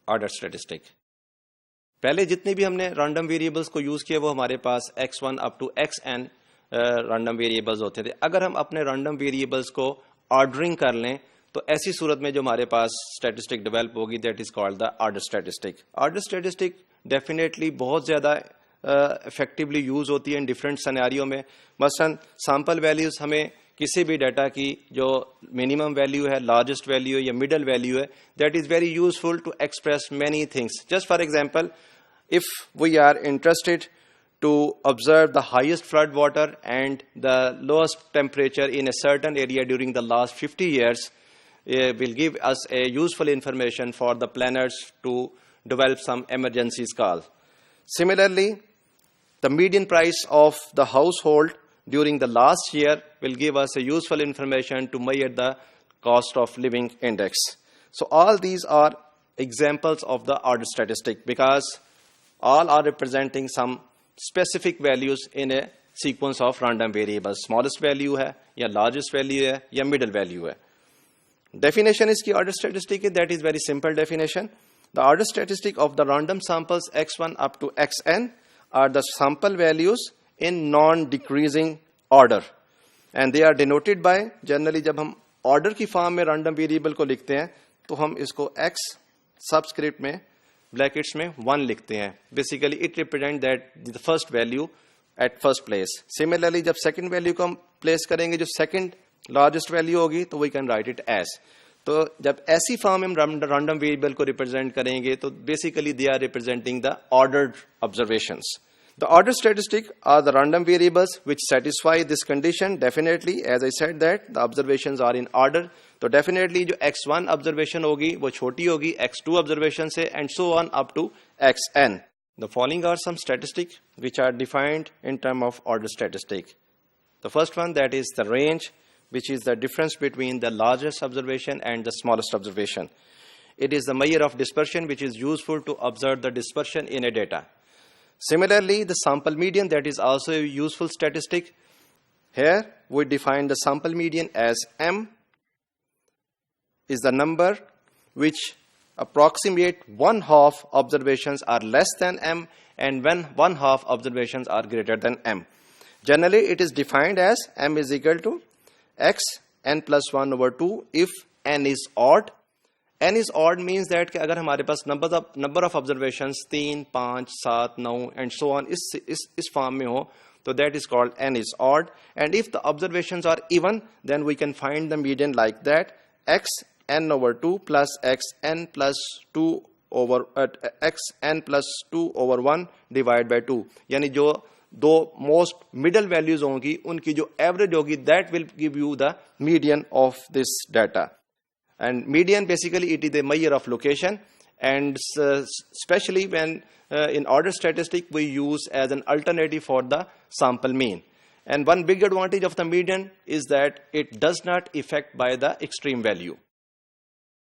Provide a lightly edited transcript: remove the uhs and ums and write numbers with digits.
Order statistic. पहले जितने भी हमने रैंडम वेरिएबल्स को यूज किया वो हमारे पास x1 up to xn random variables होते थे। अगर हम अपने रैंडम वेरिएबल्स को ऑर्डरिंग कर लें तो ऐसी सूरत में जो हमारे पास स्टैटिस्टिक डेवलप होगी, that is called the order statistic. Order statistic definitely बहुत ज़्यादा इफेक्टिवली यूज होती है इन डिफरेंट सिनेरियो में। मसलन सैंपल वैल्यूज हमें किसी भी डाटा की जो मिनिमम वैल्यू है, लार्जेस्ट वैल्यू है या मिडल वैल्यू है, that is very useful to express many things. Just for example, if we are interested to observe the highest flood water and the lowest temperature in a certain area during the last 50 years, will give us a useful information for the planners to develop some emergencies call. Similarly, the median price of the household during the last year will give us a useful information to measure the cost of living index. So all these are examples of the order statistic because all are representing some specific values in a sequence of random variables. Smallest value है या largest value है या middle value है. Definition इसकी order statistic है, that is very simple definition. The order statistic of the random samples x1 up to xn are the sample values in non-decreasing order, and they are denoted by, generally जब हम order की form में random variable को लिखते हैं तो हम इसको x subscript में ब्रैकेट्स में 1 लिखते हैं। Basically it represent that the first value at first place. Similarly जब सेकंड वैल्यू को हम प्लेस करेंगे, जो सेकंड लार्जेस्ट वैल्यू होगी, तो we can write it as. तो जब ऐसी फॉर्म में रैंडम वेरिएबल को रिप्रेजेंट करेंगे तो basically they are representing the ordered observations. The order statistic are the random variables which satisfy this condition. Definitely, as I said that the observations are in order. तो definitely जो x1 observation होगी वो छोटी होगी x2 observation से, and so on up to xn. The following are some statistics which are defined in terms of order statistic. The first one, that is the range, which is the difference between the largest observation and the smallest observation. It is the measure of dispersion which is useful to observe the dispersion in a data. Similarly, the sample median, that is also a useful statistic. Here we define the sample median as m is the number which approximate 1/2 observations are less than m and when 1/2 observations are greater than m. Generally, it is defined as m is equal to x n plus 1 over 2 if n is odd. n is odd means that कि अगर हमारे पास number of observations 3, 5, 7, 9 and so on इस form में हो, तो that is called n is odd. And if the observations are even, then we can find the median like that: x n over 2 plus x n plus 2 over x n plus 2 over 1 divided by 2. यानी जो दो most middle values होंगी उनकी जो average होगी, that will give you the median of this data. And median, basically it is a measure of location, and especially when in order statistic we use as an alternative for the sample mean. And one big advantage of the median is that it does not affect by the extreme value.